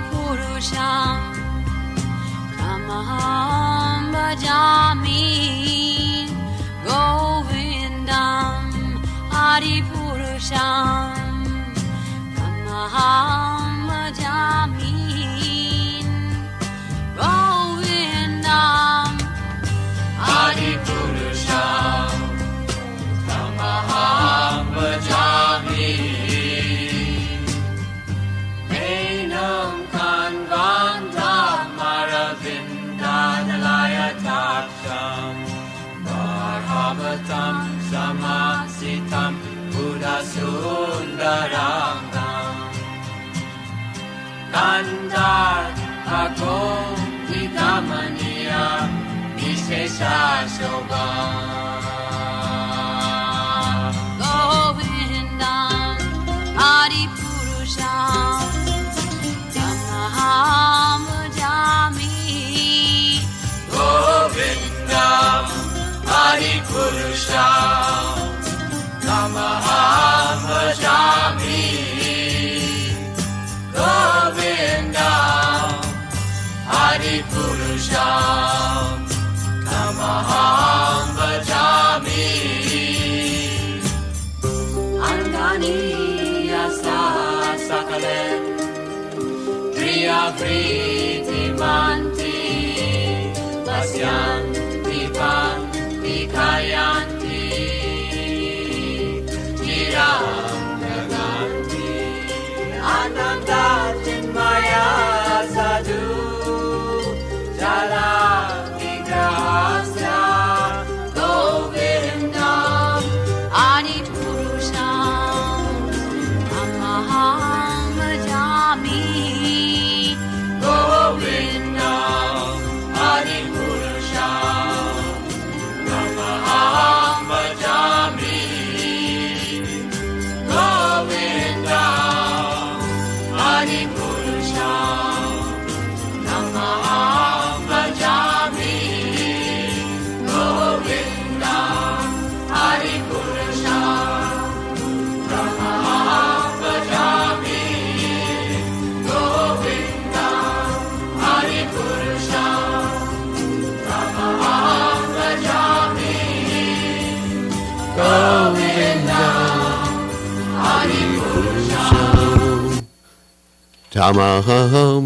Adipurusham Tamaham Bhajami Govindam Adipurusham Tamaham Bhajami Govindam Adipurusham Tamaham Bhajami Enam Kanvandam Maravindadalaya Taksham Marhavatam Samasitam Buddhasundarangam Nandar Agom Vidamaniya Vishesha Shobham Govindam Adipurusham Tamaham Bhajami Govindam Adipurusham Tamaham Bhajami Govindam Adipurusham Tamaham Bhajami Andani Yasa Sakalem Priya Priti Manti Pasyan Dipan Dikayanti Tiram Naganti Ananda Chinmaya Sadhu Jala Vigrahasya Govindam Adipurusham Tamaham Bhajami Govindam Adipurusham Tamaham Bhajami Govindam Adipurusham Tamaham Bhajami Govindam Adipurusham Tamaham Bhajami Govindam Adipurusham Tamaham Bhajami Govindam Adipurusham Tamaham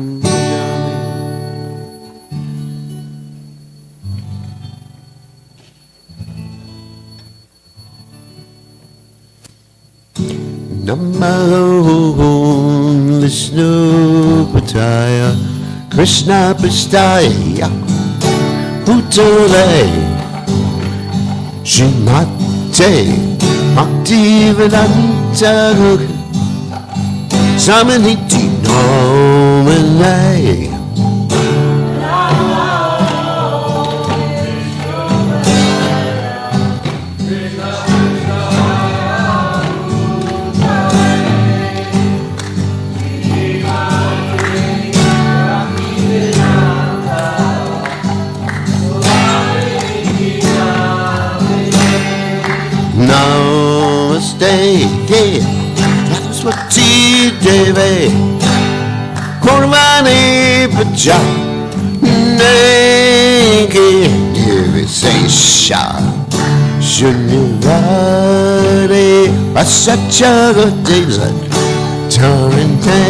Namo Vishnu Pataya Krishna Pastaya Bhutale Shrimate Bhaktivedanta Samaniti Nomale Namaste, Saraswati Devi, Kurvani Pacha, Negi Divisesha, Shunivare, Pasachagati, Tarante.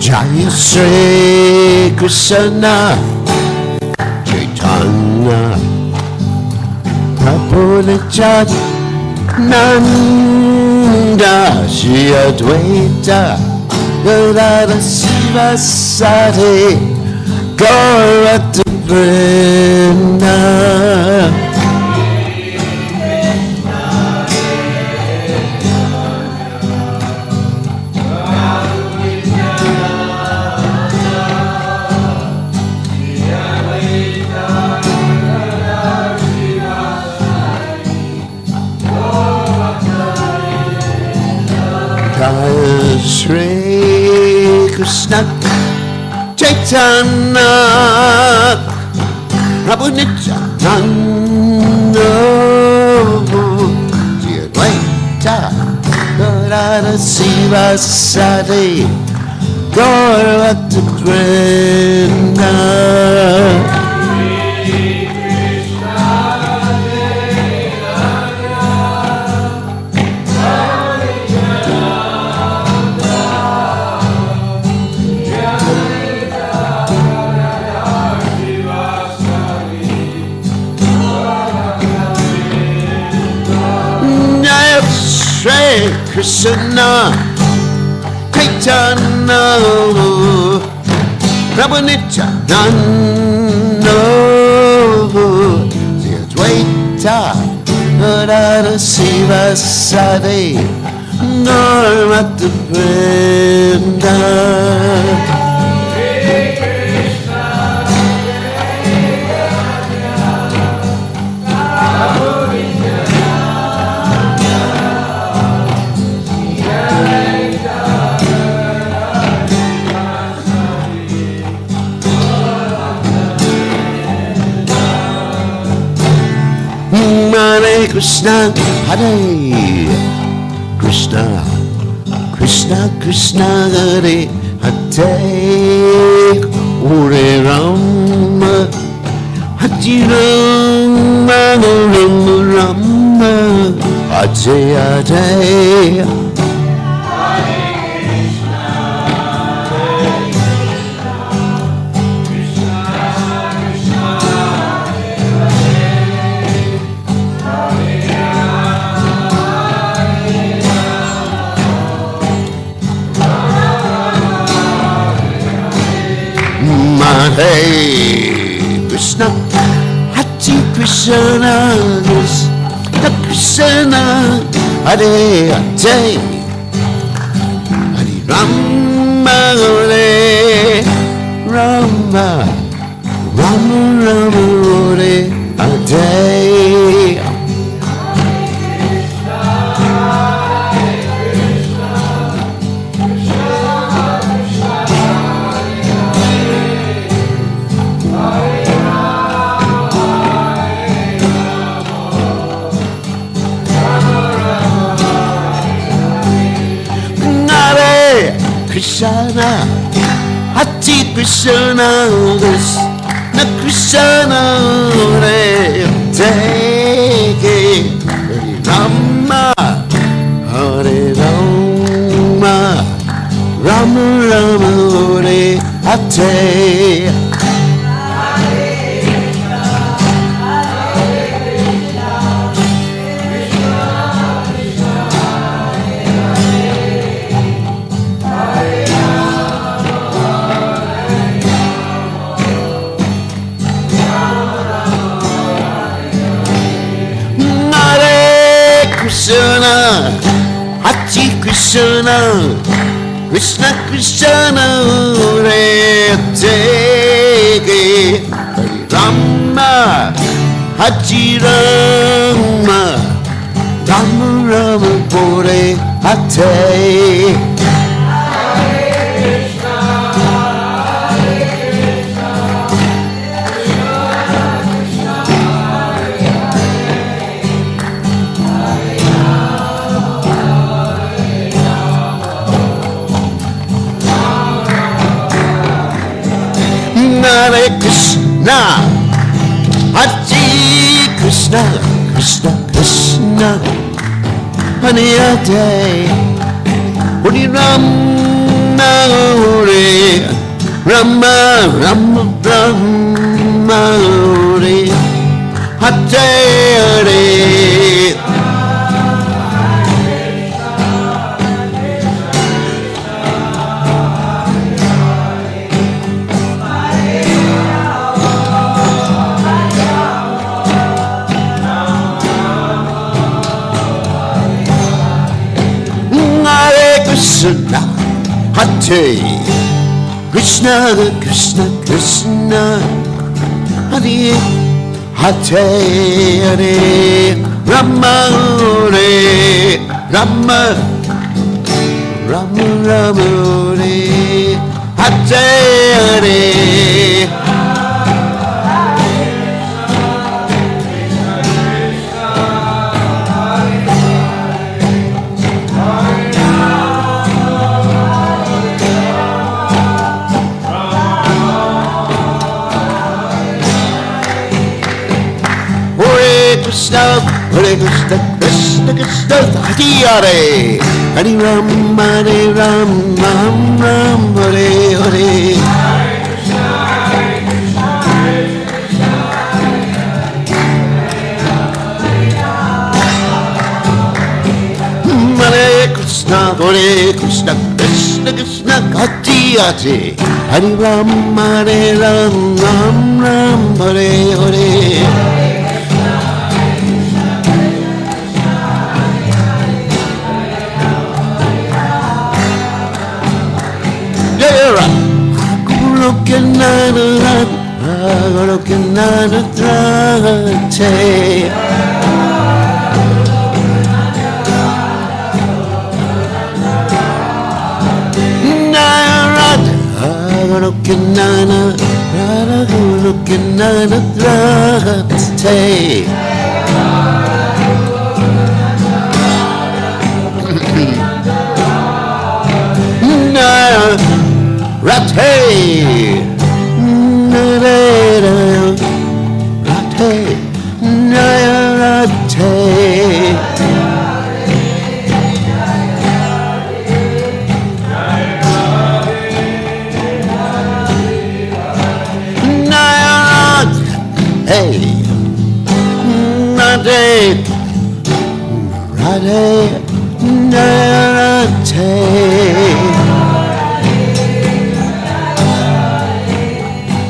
Jaya Sri Krishna Chaitanya Prabhu Nityananda Shri Advaita Gadadhara Sivasati Gaurata Vrinda Shri Krishna Chaitanya Prabhu Nityananda Shri Advaita Gadadhara Sivasadi Gauravatta Vrinda Shri Krishna Chaitanya Prabhu Nityananda Shri Advaita Gadadhara Sivasadi Gauravatta Vrinda Hare Krishna, Hare Krishna, Krishna Krishna, Hare Hare, Hare Rama, Hare Rama, Rama Rama, Hare Hare. Hare Krishna, Hare Krishna, Krishna Krishna, Hare Hare, Hare Rama, Hare Rama, Rama Rama, Hare Hare. Krishna, Hare Krishna, Krishna Krishna, Hare Hare, Hare Rama, Hare Rama, Rama Rama, Hare Hare. Krishna, Hare Krishna, Krishna Krishna, Hare Hare, Hare Rama, Hare Rama, Rama Rama, Hare Hare. Hare Krishna, Hare Krishna, Krishna Krishna, Hare Hare, Hare Rama, Hare Rama, Rama Rama, Hare Hare. Krishna, Hare Krishna, Krishna Krishna, Hare Hare, Hare Rama, Hare Rama, Mure Hare Hare Krishna, Hare Krishna, Krishna Krishna, Hare Hare, Hare Ram, Hare Ram, Ram Ram, Hare Hare. Hare Krishna, Hare Krishna, Krishna Krishna, Hare Hare, Hare Ram, Hare Ram, Ram Ram, Hare Hare.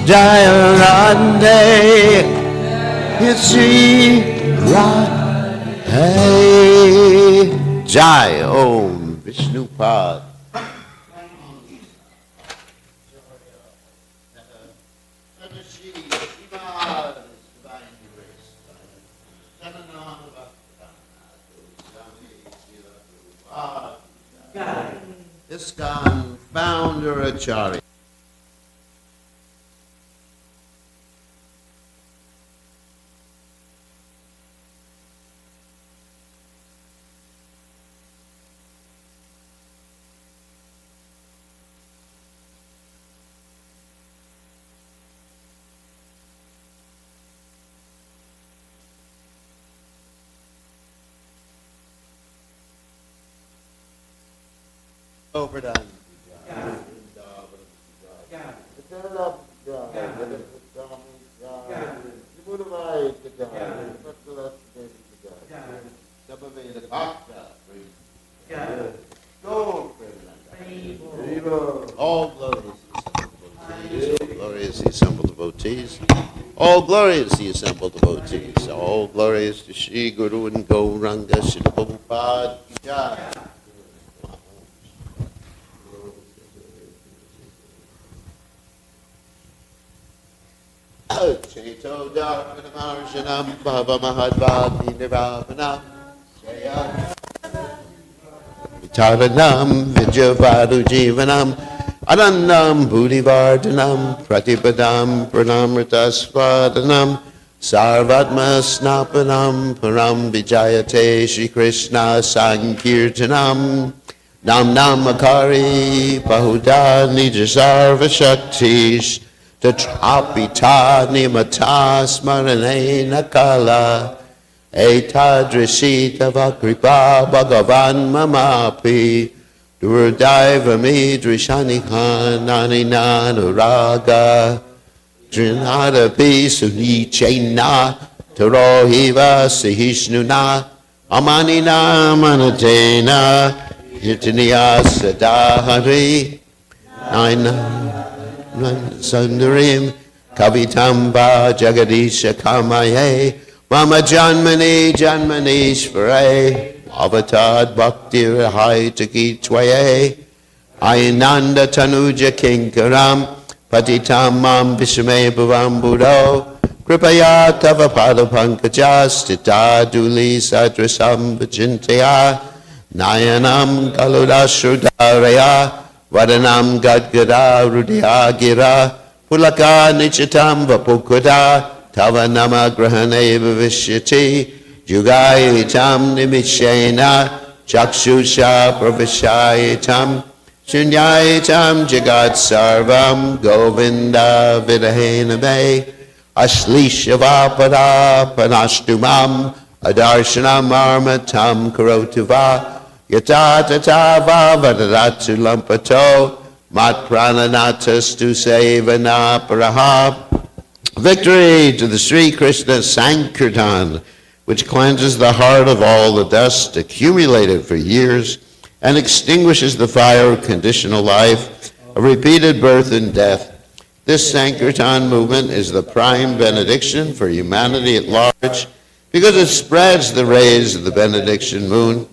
Jaya Radhe, Yatsi Radhe, Jai Om Vishnupad. ISKCON founder Acharya. Overdone. All glorious the assembled devotees. All glorious to Shri Guru and Gauranga Shri Prabhupada Ki Jai. Cheto Dharmanamarjanam Bhava Mahadvati Niravanam Vitaranam Vijavadu Jivanam Anandam Buddhivardhanam Pratipadam Pranamritasvadanam Sarvatma Snapanam Param Vijayate Shri Krishna Sankirtanam Nam Namakari Bahuda Nijasarva Shaktish Tatrapita Nimata Smaranena Kala Etadrishita Vakripa Bhagavan Mamapi Durdaiva Midrishaniha Nanina Nuraga Drinadapi Sunichena Tarohiva Sihishnuna Amanina Manatena Yitaniya Sadahari Naina Sundarim Kavitamba Jagadisha Kamaye Mama Janmani Janmanishvare Avatad Bhakti Rahai Taki Twaye Ainanda Tanuja Kinkaram Patitam Mam Vishame Bhavam Buddho Kripaya Tava Pada Pankajas Tita Duli Sadrasam Vajintaya Nayanam Kaludashudaraya Vadanam Gadgada Rudya Gira Pulaka Nichitam Vapukuda Tava Nama Grahane Vivishyati Jugayitam Nimishena Chakshusha Pravishayitam Shunyayitam Jagat Sarvam Govinda Vidahename Ashlishavapada Panashtumam Adarshanam Armatam Karotuva Yatatatava Vadadatu Lampato Mat Prananatas Tu Sevana Paraha. Victory to the Sri Krishna Sankirtan, which cleanses the heart of all the dust accumulated for years and extinguishes the fire of conditional life, of repeated birth and death. This Sankirtan movement is the prime benediction for humanity at large because it spreads the rays of the benediction moon.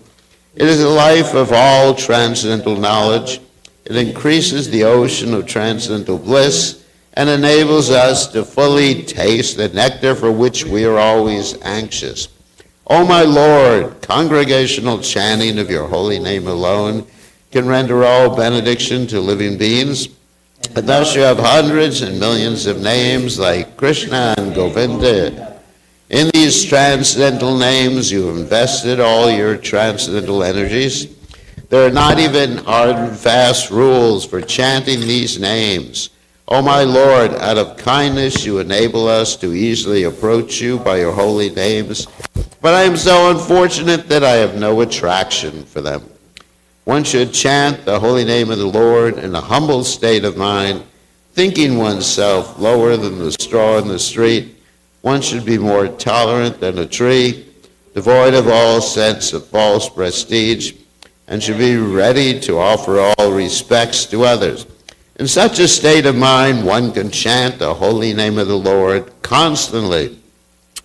It is the life of all transcendental knowledge. It increases the ocean of transcendental bliss and enables us to fully taste the nectar for which we are always anxious. O my Lord, congregational chanting of your holy name alone can render all benediction to living beings. And thus you have hundreds and millions of names like Krishna and Govinda. In these transcendental names you have invested all your transcendental energies. There are not even hard and fast rules for chanting these names. O my Lord, out of kindness you enable us to easily approach you by your holy names, but I am so unfortunate that I have no attraction for them. One should chant the holy name of the Lord in a humble state of mind, thinking oneself lower than the straw in the street. One should be more tolerant than a tree, devoid of all sense of false prestige, and should be ready to offer all respects to others. In such a state of mind, one can chant the holy name of the Lord constantly.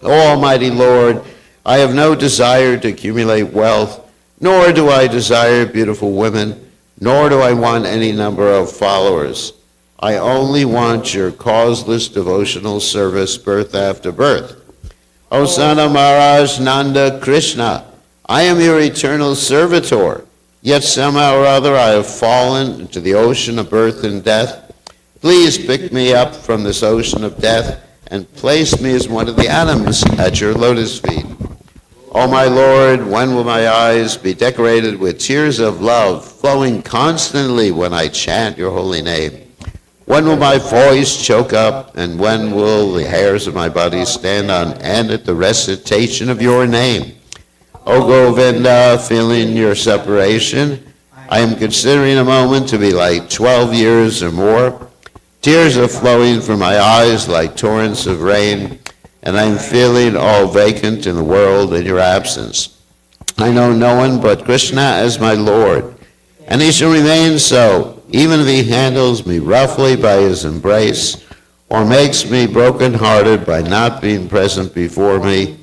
O Almighty Lord, I have no desire to accumulate wealth, nor do I desire beautiful women, nor do I want any number of followers. I only want your causeless devotional service birth after birth. O Son of Maharaj Nanda Krishna, I am your eternal servitor. Yet somehow or other I have fallen into the ocean of birth and death. Please pick me up from this ocean of death and place me as one of the atoms at your lotus feet. O my Lord, when will my eyes be decorated with tears of love flowing constantly when I chant your holy name? When will my voice choke up, and when will the hairs of my body stand on end at the recitation of your name? O Govinda, feeling your separation, I am considering a moment to be like 12 years or more. Tears are flowing from my eyes like torrents of rain, and I am feeling all vacant in the world in your absence. I know no one but Krishna as my Lord, and he shall remain so, even if he handles me roughly by his embrace, or makes me broken-hearted by not being present before me.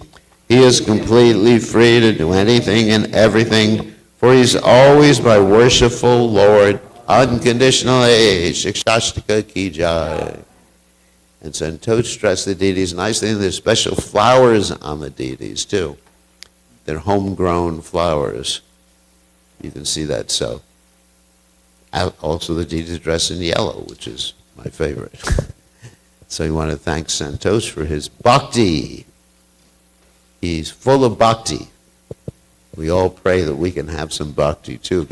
He is completely free to do anything and everything, for he's always my worshipful Lord, unconditionally. Shikshashtika ki jai. And Santosh dress the deities nicely, and there's special flowers on the deities too. They're homegrown flowers. You can see that so. Also the deities dress in yellow, which is my favorite. So we want to thank Santosh for his bhakti. He's full of bhakti. We all pray that we can have some bhakti too.